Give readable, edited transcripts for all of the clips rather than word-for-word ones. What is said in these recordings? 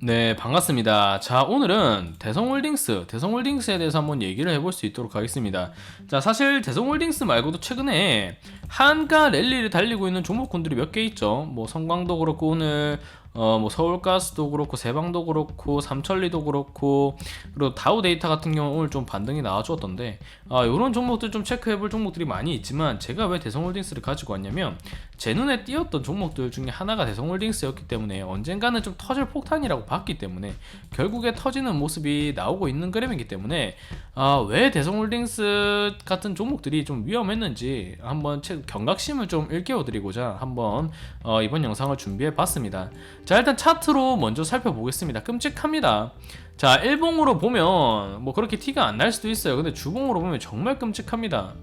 네, 반갑습니다. 자, 오늘은 대성홀딩스에 대해서 한번 얘기를 해볼 수 있도록 하겠습니다. 자, 사실 대성홀딩스 말고도 최근에 한가 랠리를 달리고 있는 종목군들이 몇 개 있죠. 뭐 성광도 그렇고 오늘 뭐 서울가스도 그렇고 세방도 그렇고 삼천리도 그렇고 그리고 다우데이터 같은 경우 오늘 좀 반등이 나와주었던데 이런 종목들 좀 체크해볼 종목들이 많이 있지만 제가 왜 대성홀딩스를 가지고 왔냐면 제 눈에 띄었던 종목들 중에 하나가 대성홀딩스였기 때문에 언젠가는 좀 터질 폭탄이라고 봤기 때문에 결국에 터지는 모습이 나오고 있는 그림이기 때문에 왜 대성홀딩스 같은 종목들이 좀 위험했는지 한번 경각심을 좀 일깨워드리고자 한번 이번 영상을 준비해봤습니다. 자, 일단 차트로 먼저 살펴보겠습니다. 끔찍합니다. 자, 일봉으로 보면 뭐 그렇게 티가 안 날 수도 있어요. 근데 주봉으로 보면 정말 끔찍합니다.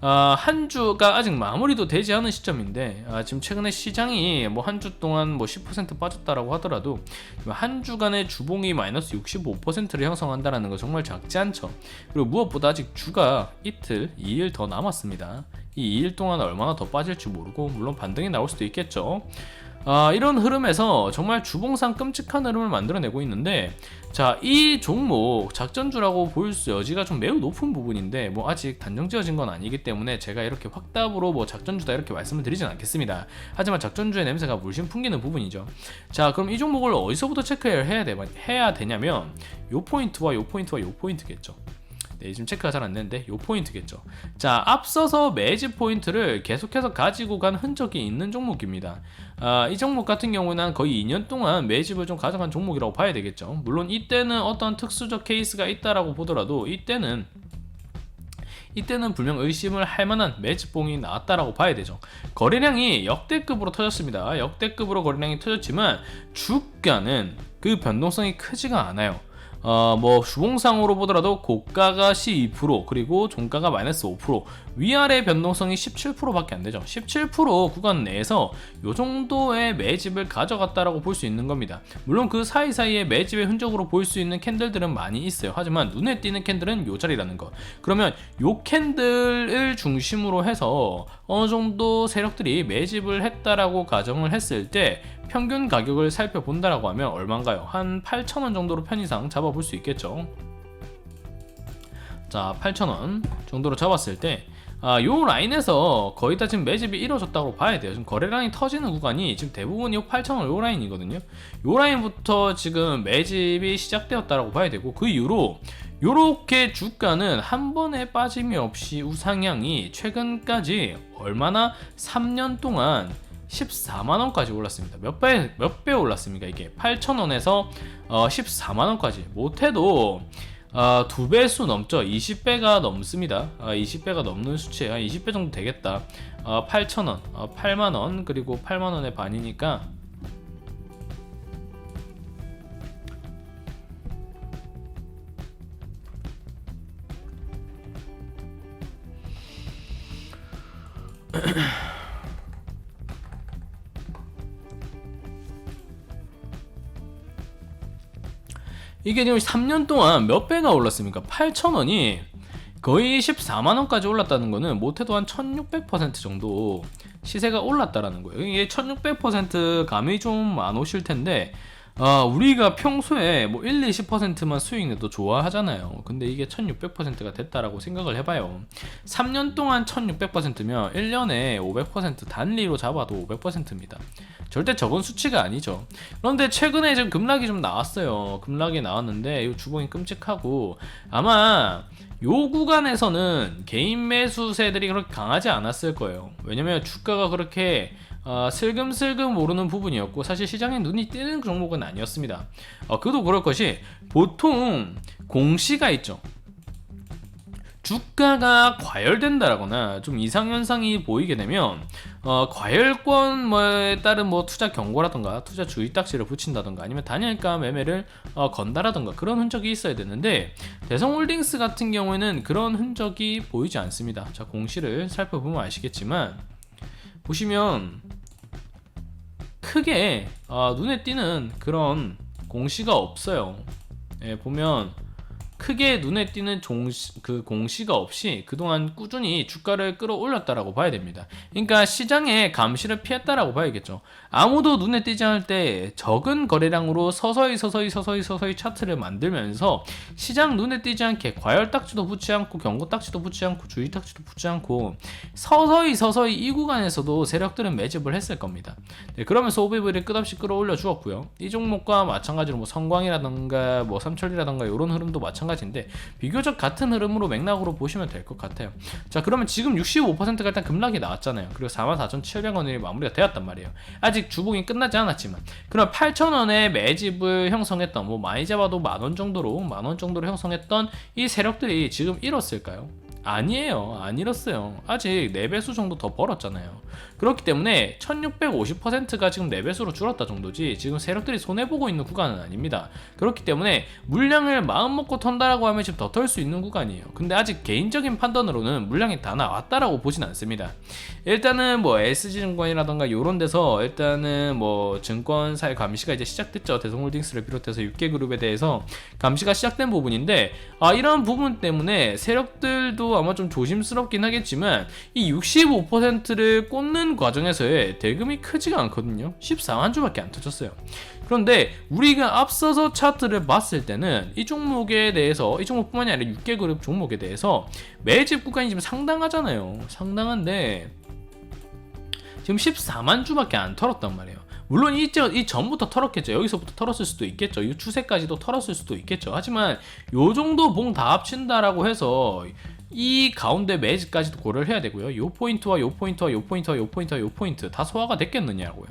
한 주가 아직 마무리도 되지 않은 시점인데 지금 최근에 시장이 뭐 한 주 동안 뭐 10% 빠졌다라고 하더라도 한 주간의 주봉이 마이너스 65%를 형성한다라는 거 정말 작지 않죠. 그리고 무엇보다 아직 주가 이틀, 2일 더 남았습니다. 이 2일 동안 얼마나 더 빠질지 모르고 물론 반등이 나올 수도 있겠죠. 이런 흐름에서 정말 주봉상 끔찍한 흐름을 만들어내고 있는데, 자, 이 종목 작전주라고 보일 수 여지가 좀 매우 높은 부분인데 뭐 아직 단정지어진 건 아니기 때문에 제가 이렇게 확답으로 뭐 작전주다 이렇게 말씀을 드리진 않겠습니다. 하지만 작전주의 냄새가 물씬 풍기는 부분이죠. 자, 그럼 이 종목을 어디서부터 체크를 해야 되냐면 요 포인트와 요 포인트와 요 포인트겠죠. 네, 지금 체크가 잘 안 되는데 요 포인트겠죠. 자, 앞서서 매집 포인트를 계속해서 가지고 간 흔적이 있는 종목입니다. 이 종목 같은 경우는 거의 2년 동안 매집을 좀 가져간 종목이라고 봐야 되겠죠. 물론 이때는 어떤 특수적 케이스가 있다라고 보더라도 이때는 분명 의심을 할 만한 매집봉이 나왔다라고 봐야 되죠. 거래량이 역대급으로 터졌습니다. 역대급으로 거래량이 터졌지만 주가는 그 변동성이 크지가 않아요. 뭐 주봉상으로 보더라도 고가가 12% 그리고 종가가 마이너스 5% 위아래 변동성이 17%밖에 안 되죠. 17% 구간 내에서 요 정도의 매집을 가져갔다라고 볼 수 있는 겁니다. 물론 그 사이사이에 매집의 흔적으로 보일 수 있는 캔들들은 많이 있어요. 하지만 눈에 띄는 캔들은 요 자리라는 거. 그러면 요 캔들을 중심으로 해서 어느 정도 세력들이 매집을 했다라고 가정을 했을 때 평균 가격을 살펴본다라고 하면 얼마인가요? 한 8,000원 정도로 편의상 잡아볼 수 있겠죠. 자, 8,000원 정도로 잡았을 때 요 라인에서 거의 다 지금 매집이 이루어졌다고 봐야 돼요. 지금 거래량이 터지는 구간이 지금 대부분 요 8,000원 요 라인이거든요. 요 라인부터 지금 매집이 시작되었다고 봐야 되고 그 이후로 요렇게 주가는 한 번에 빠짐이 없이 우상향이 최근까지 얼마나 3년 동안 14만원까지 올랐습니다. 몇 배 올랐습니까? 이게 8,000원에서 14만원까지 못해도 2배수 넘죠. 20배가 넘습니다. 20배가 넘는 수치에 한 20배 정도 되겠다. 8,000원, 8만원, 그리고 8만원의 반이니까 이게 지금 3년 동안 몇 배가 올랐습니까? 8,000원이 거의 14만원까지 올랐다는 거는 못해도 한 1600% 정도 시세가 올랐다라는 거예요. 이게 1600% 감이 좀 안 오실 텐데 우리가 평소에 뭐 1, 20%만 수익 내도 좋아하잖아요. 근데 이게 1600%가 됐다라고 생각을 해봐요. 3년 동안 1600%면 1년에 500% 단리로 잡아도 500%입니다. 절대 적은 수치가 아니죠. 그런데 최근에 지금 급락이 좀 나왔어요. 급락이 나왔는데 이 주봉이 끔찍하고 아마 요 구간에서는 개인 매수세들이 그렇게 강하지 않았을 거예요. 왜냐면 주가가 그렇게 슬금슬금 오르는 부분이었고 사실 시장에 눈이 띄는 종목은 아니었습니다. 그도 그럴 것이 보통 공시가 있죠. 주가가 과열된다라거나 좀 이상현상이 보이게 되면 과열권에 따른 뭐 투자 경고라던가 투자 주의 딱지를 붙인다던가 아니면 단일가 매매를 건다라던가 그런 흔적이 있어야 되는데 대성홀딩스 같은 경우에는 그런 흔적이 보이지 않습니다. 자, 공시를 살펴보면 아시겠지만 보시면 크게 눈에 띄는 그런 공시가 없어요. 예, 보면 크게 눈에 띄는 공시가 없이 그동안 꾸준히 주가를 끌어올렸다라고 봐야 됩니다. 그러니까 시장의 감시를 피했다라고 봐야겠죠. 아무도 눈에 띄지 않을 때 적은 거래량으로 서서히 차트를 만들면서 시장 눈에 띄지 않게 과열 딱지도 붙지 않고 경고 딱지도 붙지 않고 주의 딱지도 붙지 않고 서서히 이 구간에서도 세력들은 매집을 했을 겁니다. 네, 그러면서 오비브를 끝없이 끌어올려 주었고요. 이 종목과 마찬가지로 뭐 성광이라던가 뭐 삼철이라던가 이런 흐름도 마찬가지인데 비교적 같은 흐름으로 맥락으로 보시면 될 것 같아요. 자, 그러면 지금 65%가 일단 급락이 나왔잖아요. 그리고 44,700원이 마무리가 되었단 말이에요. 아직 주봉이 끝나지 않았지만 그럼 8,000원에 매집을 형성했던 뭐 많이 잡아도 만원 정도로 형성했던 이 세력들이 지금 잃었을까요? 아니에요. 안 잃었어요. 아직 4배수 정도 더 벌었잖아요. 그렇기 때문에 1650%가 지금 4배수로 줄었다 정도지 지금 세력들이 손해보고 있는 구간은 아닙니다. 그렇기 때문에 물량을 마음먹고 턴다라고 하면 지금 더 털 수 있는 구간이에요. 근데 아직 개인적인 판단으로는 물량이 다 나왔다라고 보진 않습니다. 일단은 뭐 SG증권이라던가 요런 데서 일단은 뭐 증권사의 감시가 이제 시작됐죠. 대성홀딩스를 비롯해서 6개 그룹에 대해서 감시가 시작된 부분인데 이런 부분 때문에 세력들도 아마 좀 조심스럽긴 하겠지만 이 65%를 꽂는 과정에서의 대금이 크지가 않거든요. 14만 주밖에 안 터졌어요. 그런데 우리가 앞서서 차트를 봤을 때는 이 종목에 대해서 이 종목뿐만이 아니라 6개 그룹 종목에 대해서 매집 구간이 지금 상당하잖아요. 상당한데 지금 14만 주밖에 안 털었단 말이에요. 물론 이 전부터 털었겠죠. 여기서부터 털었을 수도 있겠죠. 이 추세까지도 털었을 수도 있겠죠. 하지만 요 정도 봉 다 합친다라고 해서 이 가운데 매집까지도 고려를 해야 되고요. 요 포인트와 요 포인트와 요 포인트와 요 포인트와 요 포인트 다 소화가 됐겠느냐고요.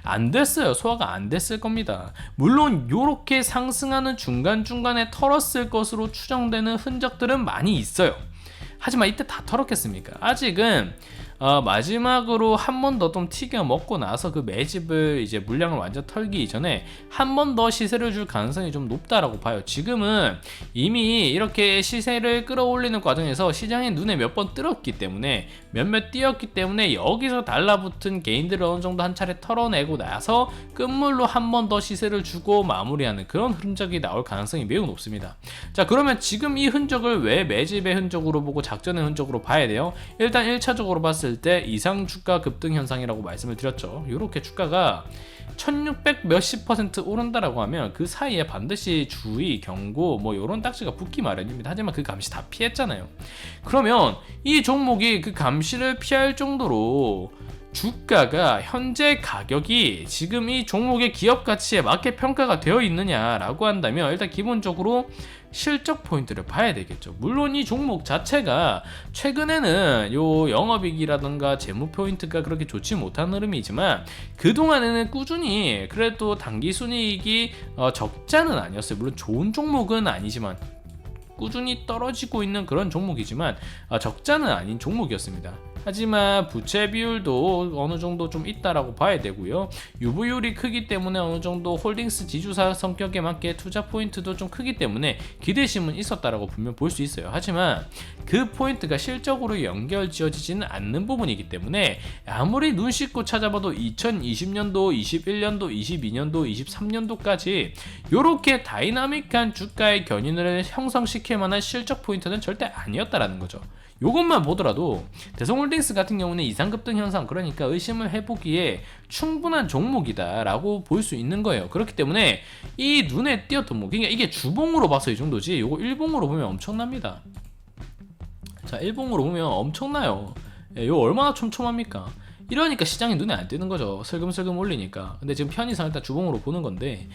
안 됐어요. 소화가 안 됐을 겁니다. 물론 요렇게 상승하는 중간중간에 털었을 것으로 추정되는 흔적들은 많이 있어요. 하지만 이때 다 털었겠습니까? 아직은 마지막으로 한 번 더 좀 튀겨 먹고 나서 그 매집을 이제 물량을 완전 털기 전에 한 번 더 시세를 줄 가능성이 좀 높다라고 봐요. 지금은 이미 이렇게 시세를 끌어올리는 과정에서 시장의 눈에 몇 번 뜰었기 때문에 몇몇 띄었기 때문에 여기서 달라붙은 개인들을 어느 정도 한 차례 털어내고 나서 끝물로 한 번 더 시세를 주고 마무리하는 그런 흔적이 나올 가능성이 매우 높습니다. 자, 그러면 지금 이 흔적을 왜 매집의 흔적으로 보고 작전의 흔적으로 봐야 돼요? 일단 1차적으로 봤을 때 이상 주가 급등 현상이라고 말씀을 드렸죠. 이렇게 주가가 1600 몇십 % 오른다라고 하면 그 사이에 반드시 주의, 경고 뭐 이런 딱지가 붙기 마련입니다. 하지만 그 감시 다 피했잖아요. 그러면 이 종목이 그 감시를 피할 정도로 주가가 현재 가격이 지금 이 종목의 기업 가치에 맞게 평가가 되어 있느냐라고 한다면 일단 기본적으로 실적 포인트를 봐야 되겠죠. 물론 이 종목 자체가 최근에는 요 영업이익이라던가 재무 포인트가 그렇게 좋지 못한 흐름이지만 그동안에는 꾸준히 그래도 당기 순이익이 적자는 아니었어요. 물론 좋은 종목은 아니지만 꾸준히 떨어지고 있는 그런 종목이지만 적자는 아닌 종목이었습니다. 하지만 부채 비율도 어느 정도 좀 있다라고 봐야 되고요. 유보율이 크기 때문에 어느 정도 홀딩스 지주사 성격에 맞게 투자 포인트도 좀 크기 때문에 기대심은 있었다라고 분명 볼 수 있어요. 하지만 그 포인트가 실적으로 연결 지어지지는 않는 부분이기 때문에 아무리 눈 씻고 찾아봐도 2020년도, 21년도, 22년도, 23년도까지 이렇게 다이나믹한 주가의 견인을 형성시킬 만한 실적 포인트는 절대 아니었다라는 거죠. 요것만 보더라도 대성홀딩스 같은 경우는 이상급등 현상, 그러니까 의심을 해보기에 충분한 종목이다 라고 볼 수 있는 거예요. 그렇기 때문에 이 눈에 띄었던 그러니까 이게 주봉으로 봐서 이 정도지 요거 일봉으로 보면 엄청납니다. 자, 일봉으로 보면 엄청나요. 요 얼마나 촘촘합니까? 이러니까 시장이 눈에 안 띄는 거죠. 슬금슬금 올리니까. 근데 지금 편의상 일단 주봉으로 보는 건데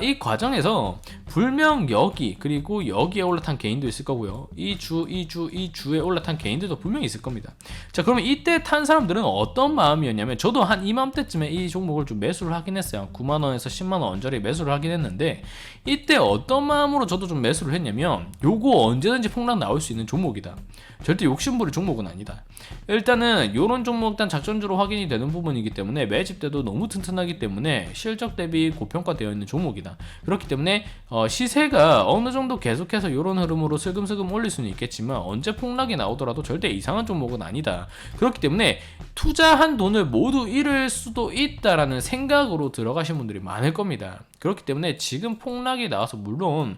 이 과정에서 불명 여기 그리고 여기에 올라탄 개인도 있을 거고요. 이 주에 올라탄 개인들도 분명히 있을 겁니다. 자, 그러면 이때 탄 사람들은 어떤 마음이었냐면 저도 한 이맘때쯤에 이 종목을 좀 매수를 하긴 했어요. 9만원에서 10만원 언저리 매수를 하긴 했는데 이때 어떤 마음으로 저도 좀 매수를 했냐면 요거 언제든지 폭락 나올 수 있는 종목이다. 절대 욕심부릴 종목은 아니다. 일단은 요런 종목 일단 작전주로 확인이 되는 부분이기 때문에 매집 때도 너무 튼튼하기 때문에 실적 대비 고평가되어 있는 종목이다. 그렇기 때문에 시세가 어느 정도 계속해서 이런 흐름으로 슬금슬금 올릴 수는 있겠지만 언제 폭락이 나오더라도 절대 이상한 종목은 아니다. 그렇기 때문에 투자한 돈을 모두 잃을 수도 있다라는 생각으로 들어가신 분들이 많을 겁니다. 그렇기 때문에 지금 폭락이 나와서 물론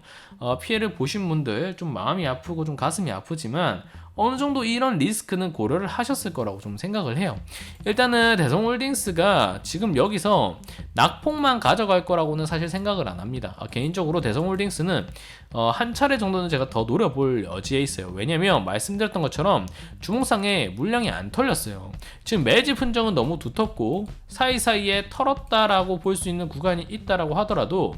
피해를 보신 분들 좀 마음이 아프고 좀 가슴이 아프지만 어느 정도 이런 리스크는 고려를 하셨을 거라고 좀 생각을 해요. 일단은 대성홀딩스가 지금 여기서 낙폭만 가져갈 거라고는 사실 생각을 안 합니다. 개인적으로 대성홀딩스는 한 차례 정도는 제가 더 노려볼 여지에 있어요. 왜냐면 말씀드렸던 것처럼 주목상에 물량이 안 털렸어요. 지금 매집 흔적은 너무 두텁고 사이사이에 털었다라고 볼 수 있는 구간이 있다라고 하더라도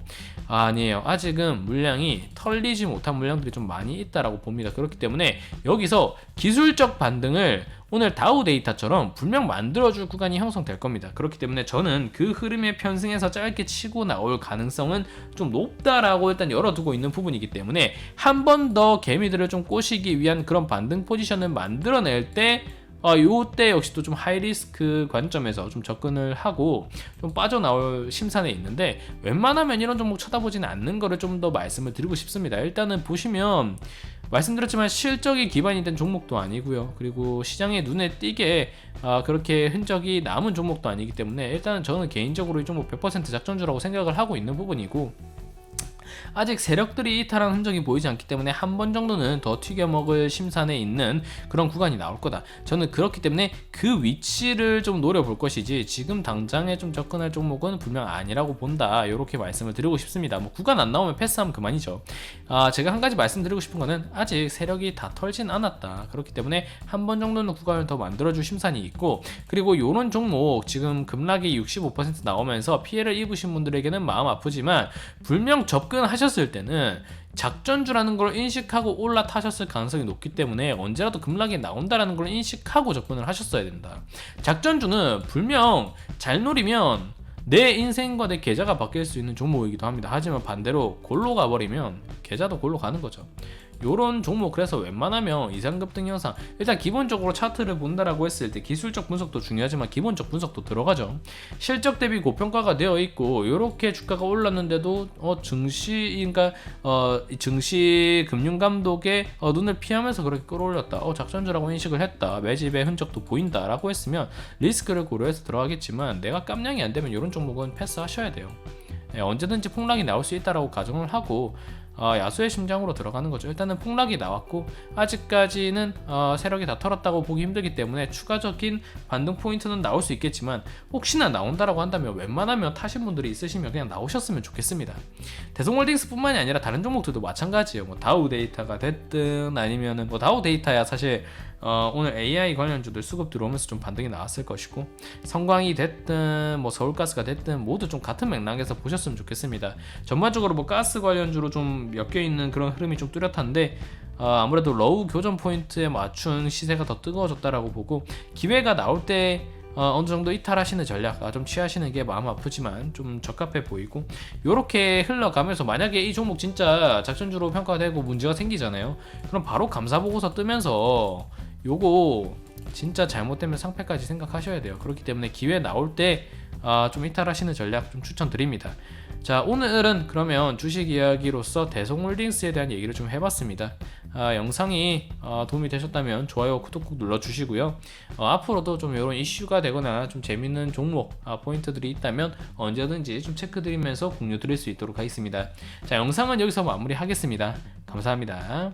아니에요. 아직은 물량이 털리지 못한 물량들이 좀 많이 있다라고 봅니다. 그렇기 때문에 여기서 기술적 반등을 오늘 다우 데이터처럼 분명 만들어줄 구간이 형성될 겁니다. 그렇기 때문에 저는 그 흐름에 편승해서 짧게 치고 나올 가능성은 좀 높다라고 일단 열어두고 있는 부분이기 때문에 한 번 더 개미들을 좀 꼬시기 위한 그런 반등 포지션을 만들어낼 때 요때 역시 또 좀 하이리스크 관점에서 좀 접근을 하고 좀 빠져나올 심산에 있는데 웬만하면 이런 종목 쳐다보지는 않는 거를 좀 더 말씀을 드리고 싶습니다. 일단은 보시면 말씀드렸지만 실적이 기반이 된 종목도 아니고요. 그리고 시장에 눈에 띄게 그렇게 흔적이 남은 종목도 아니기 때문에 일단은 저는 개인적으로 이 종목 100% 작전주라고 생각을 하고 있는 부분이고 아직 세력들이 이탈한 흔적이 보이지 않기 때문에 한 번 정도는 더 튀겨먹을 심산에 있는 그런 구간이 나올 거다. 저는 그렇기 때문에 그 위치를 좀 노려볼 것이지 지금 당장에 좀 접근할 종목은 분명 아니라고 본다. 이렇게 말씀을 드리고 싶습니다. 뭐 구간 안 나오면 패스하면 그만이죠. 제가 한 가지 말씀드리고 싶은 거는 아직 세력이 다 털진 않았다. 그렇기 때문에 한 번 정도는 구간을 더 만들어줄 심산이 있고 그리고 이런 종목 지금 급락이 65% 나오면서 피해를 입으신 분들에게는 마음 아프지만 분명 접근하셨을 때는 작전주라는 걸 인식하고 올라타셨을 가능성이 높기 때문에 언제라도 급락이 나온다라는 걸 인식하고 접근을 하셨어야 된다. 작전주는 분명 잘 노리면 내 인생과 내 계좌가 바뀔 수 있는 종목이기도 합니다. 하지만 반대로 골로 가버리면 계좌도 골로 가는 거죠. 요런 종목 그래서 웬만하면 이상급등 현상 일단 기본적으로 차트를 본다라고 했을 때 기술적 분석도 중요하지만 기본적 분석도 들어가죠. 실적 대비 고평가가 되어 있고 요렇게 주가가 올랐는데도 증시 금융감독의 눈을 피하면서 그렇게 끌어올렸다. 작전주라고 인식을 했다. 매집의 흔적도 보인다라고 했으면 리스크를 고려해서 들어가겠지만 내가 깜냥이 안 되면 요런 종목은 패스하셔야 돼요. 언제든지 폭락이 나올 수 있다라고 가정을 하고 야수의 심장으로 들어가는 거죠. 일단은 폭락이 나왔고 아직까지는 세력이 다 털었다고 보기 힘들기 때문에 추가적인 반등 포인트는 나올 수 있겠지만 혹시나 나온다라고 한다면 웬만하면 타신 분들이 있으시면 그냥 나오셨으면 좋겠습니다. 대성홀딩스 뿐만이 아니라 다른 종목들도 마찬가지예요. 뭐 다우 데이터가 됐든 아니면은 뭐 다우 데이터야 사실 오늘 AI 관련주들 수급 들어오면서 좀 반등이 나왔을 것이고 성광이 됐든 뭐 서울가스가 됐든 모두 좀 같은 맥락에서 보셨으면 좋겠습니다. 전반적으로 뭐 가스 관련주로 좀 엮여있는 그런 흐름이 좀 뚜렷한데 아무래도 러우 교전 포인트에 맞춘 시세가 더 뜨거워졌다라고 보고 기회가 나올 때 어느 정도 이탈하시는 전략 좀 취하시는 게 마음 아프지만 좀 적합해 보이고 요렇게 흘러가면서 만약에 이 종목 진짜 작전주로 평가되고 문제가 생기잖아요. 그럼 바로 감사보고서 뜨면서 요거 진짜 잘못되면 상패까지 생각하셔야 돼요. 그렇기 때문에 기회 나올 때 좀 이탈하시는 전략 좀 추천드립니다. 자, 오늘은 그러면 주식 이야기로서 대성홀딩스에 대한 얘기를 좀 해봤습니다. 영상이 도움이 되셨다면 좋아요, 구독 꼭 눌러주시고요. 앞으로도 좀 이런 이슈가 되거나 좀 재밌는 종목 포인트들이 있다면 언제든지 좀 체크드리면서 공유 드릴 수 있도록 하겠습니다. 자, 영상은 여기서 마무리하겠습니다. 감사합니다.